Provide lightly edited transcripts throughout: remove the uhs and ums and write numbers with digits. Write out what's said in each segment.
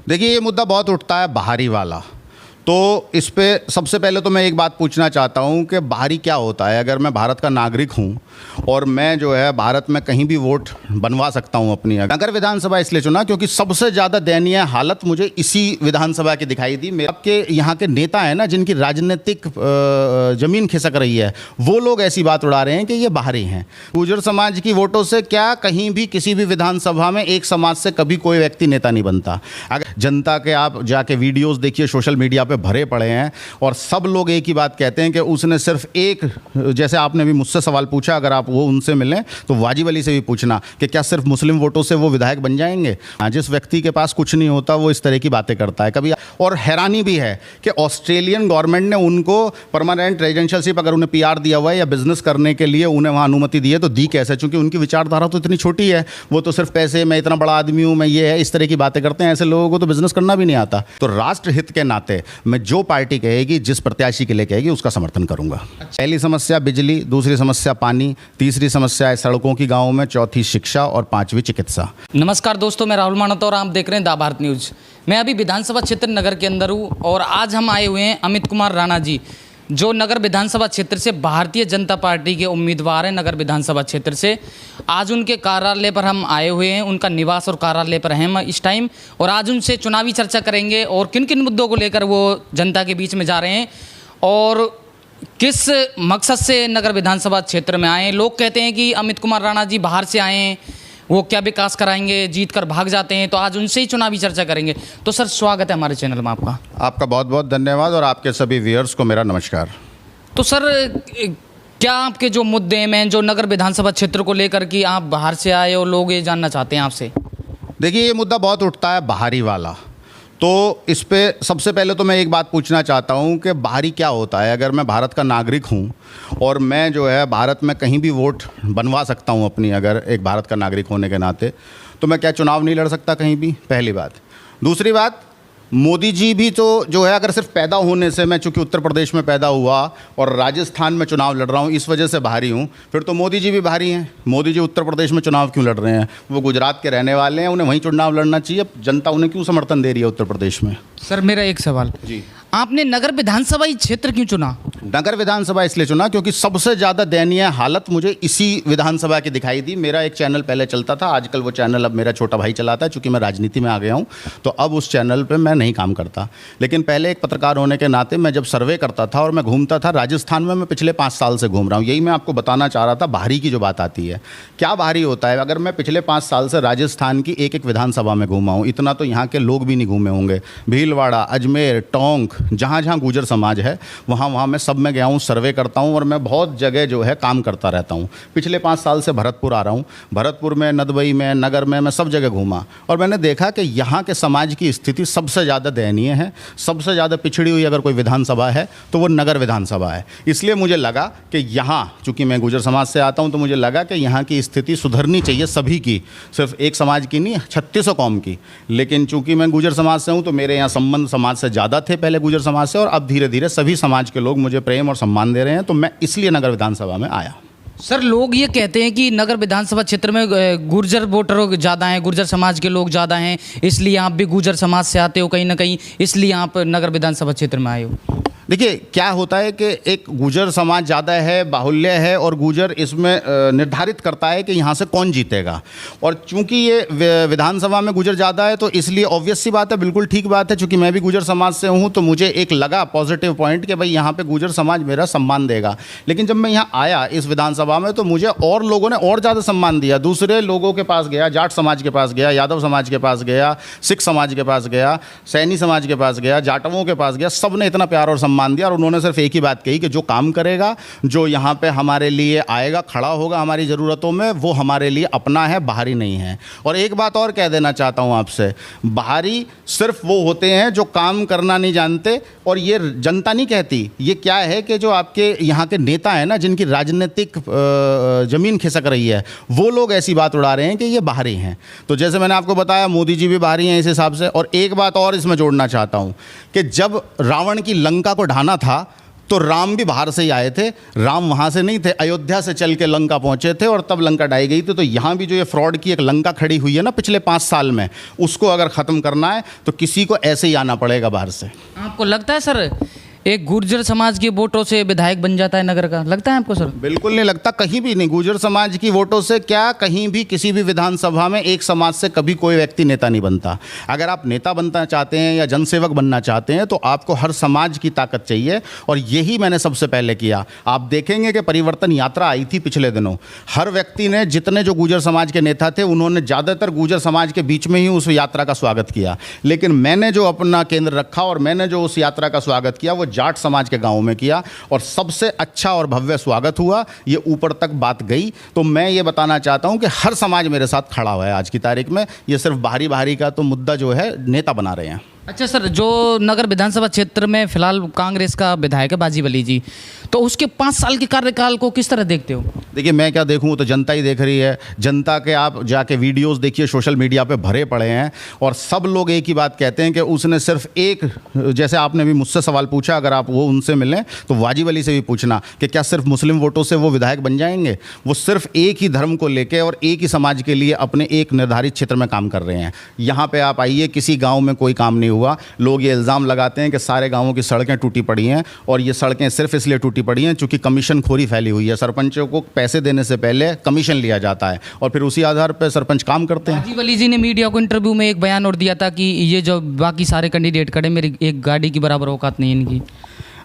देखिए, ये मुद्दा बहुत उठता है बाहरी वाला। तो इस पे सबसे पहले तो मैं एक बात पूछना चाहता हूँ कि बाहरी क्या होता है। अगर मैं भारत का नागरिक हूँ और मैं जो है भारत में कहीं भी वोट बनवा सकता हूँ अपनी। नगर विधानसभा इसलिए चुना क्योंकि सबसे ज़्यादा दयनीय हालत मुझे इसी विधानसभा की दिखाई दी। मेरे आपके यहाँ के नेता हैं ना, जिनकी राजनीतिक ज़मीन खिसक रही है, वो लोग ऐसी बात उड़ा रहे हैं कि ये बाहरी हैं। गुर्जर समाज की वोटों से क्या कहीं भी किसी भी विधानसभा में एक समाज से कभी कोई व्यक्ति नेता नहीं बनता। अगर जनता के आप जाके वीडियोज़ देखिए, सोशल मीडिया पर भरे पड़े हैं और सब लोग एक ही बात कहते हैं कि उसने सिर्फ एक, जैसे आपने भी मुझसे सवाल पूछा, अगर आप वो उनसे मिलें तो वाजिब अली से भी पूछना कि क्या सिर्फ मुस्लिम वोटों से वो विधायक बन जाएंगे। जिस व्यक्ति के पास कुछ नहीं होता वो इस तरह की बातें करता है कभी। और हैरानी भी है कि ऑस्ट्रेलियन गवर्नमेंट ने उनको परमानेंट रेजिडेंशियलशिप, अगर उन्हें पीआर दिया हुआ है या बिजनेस करने के लिए उन्हें वहाँ अनुमति दी है, तो दी कैसे? चूंकि उनकी विचारधारा तो इतनी छोटी है, वो तो सिर्फ पैसे, मैं इतना बड़ा आदमी हूँ, मैं ये है, इस तरह की बातें करते हैं। ऐसे लोगों को तो बिजनेस करना भी नहीं आता। तो राष्ट्र हित के नाते मैं जो पार्टी कहेगी, जिस प्रत्याशी के लिए कहेगी, उसका समर्थन करूंगा। पहली समस्या बिजली, दूसरी समस्या पानी, तीसरी समस्या है सड़कों की गाँव में, चौथी शिक्षा और पांचवी चिकित्सा। नमस्कार दोस्तों, मैं राहुल मानत और आप देख रहे हैं दा भारत न्यूज। मैं अभी विधानसभा क्षेत्र नगर के अंदर हूँ और आज हम आए हुए हैं अमित कुमार राणा जी, जो नगर विधानसभा क्षेत्र से भारतीय जनता पार्टी के उम्मीदवार हैं। नगर विधानसभा क्षेत्र से आज उनके कार्यालय पर हम आए हुए हैं, उनका निवास और कार्यालय पर हैं हम इस टाइम, और आज उनसे चुनावी चर्चा करेंगे और किन किन मुद्दों को लेकर वो जनता के बीच में जा रहे हैं और किस मकसद से नगर विधानसभा क्षेत्र में आए। लोग कहते हैं कि अमित कुमार राणा जी बाहर से आए हैं, वो क्या विकास कराएंगे, जीत कर भाग जाते हैं, तो आज उनसे ही चुनावी चर्चा करेंगे। तो सर, स्वागत है हमारे चैनल में आपका। आपका बहुत बहुत धन्यवाद और आपके सभी व्यूअर्स को मेरा नमस्कार। तो सर, क्या आपके जो मुद्दे हैं जो नगर विधानसभा क्षेत्र को लेकर कि आप बाहर से आए और लोग ये जानना चाहते हैं आपसे। देखिए, ये मुद्दा बहुत उठता है बाहरी वाला। तो इस पे सबसे पहले तो मैं एक बात पूछना चाहता हूँ कि बाहरी क्या होता है। अगर मैं भारत का नागरिक हूँ और मैं जो है भारत में कहीं भी वोट बनवा सकता हूँ अपनी, अगर एक भारत का नागरिक होने के नाते, तो मैं क्या चुनाव नहीं लड़ सकता कहीं भी? पहली बात। दूसरी बात, मोदी जी भी तो जो है, अगर सिर्फ पैदा होने से, मैं चूंकि उत्तर प्रदेश में पैदा हुआ और राजस्थान में चुनाव लड़ रहा हूँ, इस वजह से बाहरी हूँ, फिर तो मोदी जी भी बाहरी हैं। मोदी जी उत्तर प्रदेश में चुनाव क्यों लड़ रहे हैं? वो गुजरात के रहने वाले हैं, उन्हें वहीं चुनाव लड़ना चाहिए। जनता उन्हें क्यों समर्थन दे रही है उत्तर प्रदेश में? सर, मेरा एक सवाल जी, आपने नगर विधानसभा क्षेत्र क्यों चुना? नगर विधानसभा इसलिए चुना क्योंकि सबसे ज़्यादा दयनीय हालत मुझे इसी विधानसभा की दिखाई दी। मेरा एक चैनल पहले चलता था, आजकल वो चैनल अब मेरा छोटा भाई चलाता है। चूँकि मैं राजनीति में आ गया हूँ तो अब उस चैनल पे मैं नहीं काम करता, लेकिन पहले एक पत्रकार होने के नाते मैं जब सर्वे करता था और मैं घूमता था राजस्थान में, मैं पिछले 5 साल से घूम रहा हूँ। यही मैं आपको बताना चाह रहा था, बाहरी की जो बात आती है, क्या बाहरी होता है। अगर मैं पिछले 5 साल से राजस्थान की एक एक विधानसभा में घूमा हूँ, इतना तो यहाँ के लोग भी नहीं घूमे होंगे। भीलवाड़ा, अजमेर, टोंक, जहाँ जहाँ गुर्जर समाज है वहाँ मैं सब में गया हूँ, सर्वे करता हूँ और मैं बहुत जगह जो है काम करता रहता हूँ। पिछले 5 साल से भरतपुर आ रहा हूँ, भरतपुर में, नदबई में, नगर में, मैं सब जगह घूमा और मैंने देखा कि यहाँ के समाज की स्थिति सबसे ज़्यादा दयनीय है। सबसे ज़्यादा पिछड़ी हुई अगर कोई विधानसभा है तो वो नगर विधानसभा है। इसलिए मुझे लगा कि यहाँ, चूँकि मैं गुर्जर समाज से आता हूँ, तो मुझे लगा कि यहाँ की स्थिति सुधरनी चाहिए, सभी की, सिर्फ एक समाज की नहीं, 3600 कौम की। लेकिन चूँकि मैं गुर्जर समाज से हूँ तो मेरे यहाँ संबंध समाज से ज़्यादा थे पहले, गुर्जर समाज से, और अब धीरे धीरे सभी समाज के लोग मुझे प्रेम और सम्मान दे रहे हैं। तो मैं इसलिए नगर विधानसभा में आया। सर, लोग ये कहते हैं कि नगर विधानसभा क्षेत्र में गुर्जर वोटर ज़्यादा हैं, गुर्जर समाज के लोग ज़्यादा हैं, इसलिए आप भी गुर्जर समाज से आते हो कहीं ना कहीं, इसलिए आप नगर विधानसभा क्षेत्र में आए हो। देखिए, क्या होता है कि एक गुर्जर समाज ज़्यादा है, बाहुल्य है, और गुर्जर इसमें निर्धारित करता है कि यहाँ से कौन जीतेगा। और चूंकि ये विधानसभा में गुर्जर ज़्यादा है तो इसलिए ऑब्वियस सी बात है, बिल्कुल ठीक बात है, चूंकि मैं भी गुर्जर समाज से हूँ तो मुझे एक लगा पॉजिटिव पॉइंट कि भाई यहाँ पे गुर्जर समाज मेरा सम्मान देगा। लेकिन जब मैं यहाँ आया इस विधानसभा में तो मुझे और लोगों ने और ज़्यादा सम्मान दिया। दूसरे लोगों के पास गया, जाट समाज के पास गया, यादव समाज के पास गया, सिख समाज के पास गया, सैनी समाज के पास गया, जाटवों के पास गया, सब ने इतना प्यार और मान दिया और उन्होंने सिर्फ एक ही बात कही कि जो काम करेगा, जो यहाँ पे हमारे लिए आएगा, खड़ा होगा हमारी ज़रूरतों में, वो हमारे लिए अपना है, बाहरी नहीं है। और एक बात और कह देना चाहता हूँ आपसे, बाहरी सिर्फ वो होते हैं जो काम करना नहीं जानते, और ये जनता नहीं कहती। ये क्या है कि जो आपके यहाँ के नेता हैं ना, जिनकी राजनीतिक ज़मीन खिसक रही है, वो लोग ऐसी बात उड़ा रहे हैं कि ये बाहरी हैं। तो जैसे मैंने आपको बताया, मोदी जी भी बाहरी हैं इस हिसाब से। और एक बात और इसमें जोड़ना चाहता हूँ कि जब रावण की लंका को ढाना था तो राम भी बाहर से ही आए थे, राम वहाँ से नहीं थे, अयोध्या से चल के लंका पहुँचे थे और तब लंका ढाई गई थी। तो यहाँ भी जो ये फ्रॉड की एक लंका खड़ी हुई है ना पिछले 5 साल में, उसको अगर ख़त्म करना है तो किसी को ऐसे ही आना पड़ेगा बाहर से। आपको लगता है सर एक गुर्जर समाज के वोटों से विधायक बन जाता है नगर का, लगता है आपको सर? बिल्कुल नहीं लगता, कहीं भी नहीं। गुर्जर समाज की वोटों से क्या, कहीं भी किसी भी विधानसभा में एक समाज से कभी कोई व्यक्ति नेता नहीं बनता। अगर आप नेता बनना चाहते हैं या जनसेवक बनना चाहते हैं तो आपको हर समाज की ताकत चाहिए, और यही मैंने सबसे पहले किया। आप देखेंगे कि परिवर्तन यात्रा आई थी पिछले दिनों, हर व्यक्ति ने, जितने जो गुर्जर समाज के नेता थे उन्होंने ज़्यादातर गुर्जर समाज के बीच में ही उस यात्रा का स्वागत किया। लेकिन मैंने जो अपना केंद्र रखा और मैंने जो उस यात्रा का स्वागत किया वो जाट समाज के गांव में किया, और सबसे अच्छा और भव्य स्वागत हुआ। ये ऊपर तक बात गई। तो मैं ये बताना चाहता हूं कि हर समाज मेरे साथ खड़ा हुआ है आज की तारीख में। ये सिर्फ बाहरी का तो मुद्दा जो है नेता बना रहे हैं। अच्छा सर, जो नगर विधानसभा क्षेत्र में फिलहाल कांग्रेस का विधायक है बाजी वली जी, तो उसके 5 साल के कार्यकाल को किस तरह देखते हो? देखिए, मैं क्या देखूं, तो जनता ही देख रही है। जनता के आप जाके वीडियोस देखिए, सोशल मीडिया पे भरे पड़े हैं, और सब लोग एक ही बात कहते हैं कि उसने सिर्फ एक, जैसे आपने भी मुझसे सवाल पूछा, अगर आप वो उनसे मिलें तो वाजी वली से भी पूछना कि क्या सिर्फ मुस्लिम वोटों से वो विधायक बन जाएंगे। वो सिर्फ एक ही धर्म को लेकर और एक ही समाज के लिए अपने एक निर्धारित क्षेत्र में काम कर रहे हैं। यहाँ पर आप आइए, किसी गाँव में कोई काम नहीं हुआ। लोग ये इल्ज़ाम लगाते हैं कि सारे गांवों की सड़कें टूटी पड़ी हैं, और ये सड़कें सिर्फ इसलिए टूटी पड़ी हैं क्योंकि कमीशन खोरी फैली हुई है। सरपंचों को पैसे देने से पहले कमीशन लिया जाता है और फिर उसी आधार पर सरपंच काम करते हैं। बाजी वली जी ने मीडिया को इंटरव्यू में एक बयान और दिया था कि ये जो बाकी सारे कैंडिडेट खड़े, मेरी एक गाड़ी की बराबर औकात नहीं इनकी।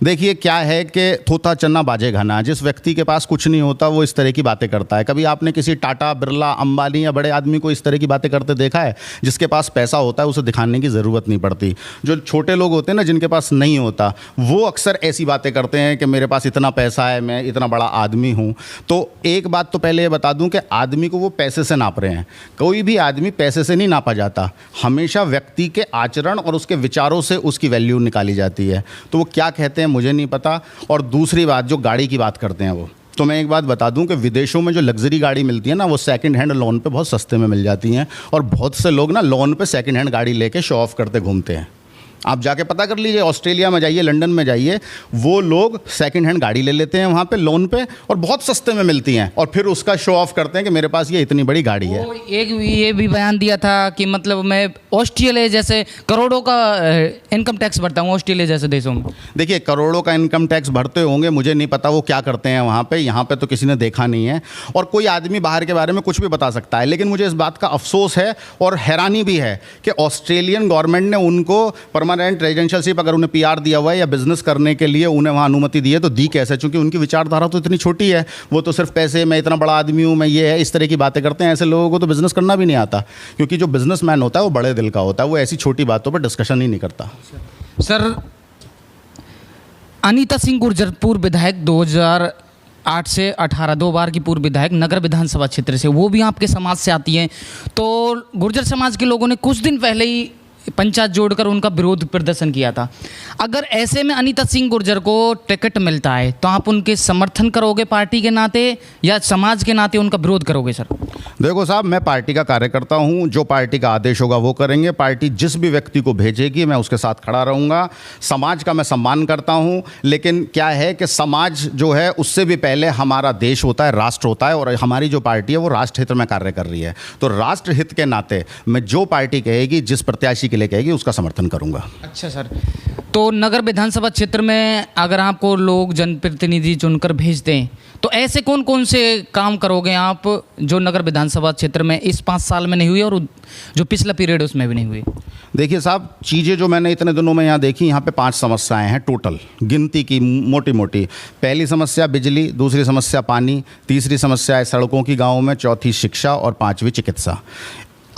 देखिए, क्या है कि थोथा चन्ना बाजे घना। जिस व्यक्ति के पास कुछ नहीं होता वो इस तरह की बातें करता है। कभी आपने किसी टाटा, बिरला, अंबानी या बड़े आदमी को इस तरह की बातें करते देखा है? जिसके पास पैसा होता है उसे दिखाने की ज़रूरत नहीं पड़ती। जो छोटे लोग होते हैं ना, जिनके पास नहीं होता, वो अक्सर ऐसी बातें करते हैं कि मेरे पास इतना पैसा है, मैं इतना बड़ा आदमी हूँ। तो एक बात तो पहले ये बता दूँ कि आदमी को वो पैसे से नाप रहे हैं। कोई भी आदमी पैसे से नहीं नापा जाता, हमेशा व्यक्ति के आचरण और उसके विचारों से उसकी वैल्यू निकाली जाती है। तो वो क्या कहते हैं मुझे नहीं पता। और दूसरी बात, जो गाड़ी की बात करते हैं वो, तो मैं एक बात बता दूं कि विदेशों में जो लग्जरी गाड़ी मिलती है ना, वो सेकंड हैंड लोन पे बहुत सस्ते में मिल जाती हैं, और बहुत से लोग ना लोन पे सेकंड हैंड गाड़ी लेके शो ऑफ करते घूमते हैं। आप जाके पता कर लीजिए, ऑस्ट्रेलिया में जाइए, लंदन में जाइए, वो लोग सेकंड हैंड गाड़ी ले लेते हैं वहाँ पे लोन पे, और बहुत सस्ते में मिलती हैं, और फिर उसका शो ऑफ करते हैं कि मेरे पास ये इतनी बड़ी गाड़ी है। एक ये भी बयान दिया था कि मतलब मैं ऑस्ट्रेलिया जैसे करोड़ों का इनकम टैक्स भरता हूँ ऑस्ट्रेलिया जैसे देशों में। देखिए, करोड़ों का इनकम टैक्स भरते होंगे, मुझे नहीं पता वो क्या करते हैं वहाँ पे। यहाँ पे तो किसी ने देखा नहीं है, और कोई आदमी बाहर के बारे में कुछ भी बता सकता है। लेकिन मुझे इस बात का अफसोस है और हैरानी भी है कि ऑस्ट्रेलियन गवर्नमेंट ने उनको परमानेंट रेजिडेंशियल, अगर उन्हें पीआर दिया हुआ है या बिजनेस करने के लिए उन्हें वहाँ अनुमति दी है, तो दी कैसे? क्योंकि उनकी विचारधारा तो इतनी छोटी है। वो तो सिर्फ पैसे, मैं इतना बड़ा आदमी हूँ, मैं ये है, इस तरह की बातें करते हैं। ऐसे लोगों को तो बिजनेस करना भी नहीं आता, क्योंकि जो बिजनेसमैन होता है वो बड़े दिल का होता है, वो ऐसी छोटी बातों पर डिस्कशन ही नहीं करता। सर, अनीता सिंह गुर्जर पूर्व विधायक 2008 से 18, 2 बार की पूर्व विधायक नगर विधानसभा क्षेत्र से, वो भी आपके समाज से आती हैं। तो गुर्जर समाज के लोगों ने कुछ दिन पहले ही पंचायत जोड़कर उनका विरोध प्रदर्शन किया था। अगर ऐसे में अनीता सिंह गुर्जर को टिकट मिलता है तो आप उनके समर्थन करोगे पार्टी के नाते, या समाज के नाते उनका विरोध करोगे? सर देखो साहब, मैं पार्टी का कार्यकर्ता हूं, जो पार्टी का आदेश होगा वो करेंगे। पार्टी जिस भी व्यक्ति को भेजेगी मैं उसके साथ खड़ा रहूंगा। समाज का मैं सम्मान करता हूं, लेकिन क्या है कि समाज जो है उससे भी पहले हमारा देश होता है, राष्ट्र होता है, और हमारी जो पार्टी है वो राष्ट्र हित में कार्य कर रही है। तो राष्ट्र हित के नाते मैं जो पार्टी कहेगी, जिस प्रत्याशी के लिए कहेगी, उसका समर्थन करूंगा। अच्छा सर, तो नगर विधानसभा क्षेत्र में अगर आपको लोग जनप्रतिनिधि चुनकर भेज दें तो ऐसे कौन कौन से काम करोगे आप जो नगर विधानसभा क्षेत्र में इस 5 साल में नहीं हुई और जो पिछला पीरियड उसमें भी नहीं हुई? देखिए साहब, चीज़ें जो मैंने इतने दिनों में यहाँ देखी, यहाँ पे 5 समस्याएं हैं टोटल, गिनती की मोटी मोटी। पहली समस्या बिजली, दूसरी समस्या पानी, तीसरी समस्या है सड़कों की गाँव में, चौथी शिक्षा, और 5वीं चिकित्सा।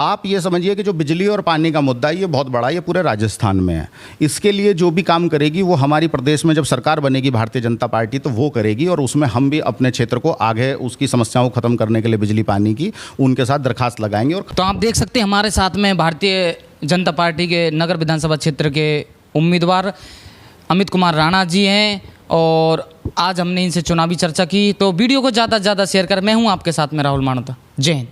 आप ये समझिए कि जो बिजली और पानी का मुद्दा है ये बहुत बड़ा, ये पूरे राजस्थान में है। इसके लिए जो भी काम करेगी वो हमारी प्रदेश में जब सरकार बनेगी भारतीय जनता पार्टी तो वो करेगी, और उसमें हम भी अपने क्षेत्र को आगे उसकी समस्याओं को ख़त्म करने के लिए बिजली पानी की उनके साथ दरखास्त लगाएंगे। और तो आप देख सकते हैं हमारे साथ में भारतीय जनता पार्टी के नगर विधानसभा क्षेत्र के उम्मीदवार अमित कुमार राणा जी हैं, और आज हमने इनसे चुनावी चर्चा की। तो वीडियो को ज़्यादा से ज़्यादा शेयर कर। मैं हूँ आपके साथ में राहुल मानोता। जय हिंद।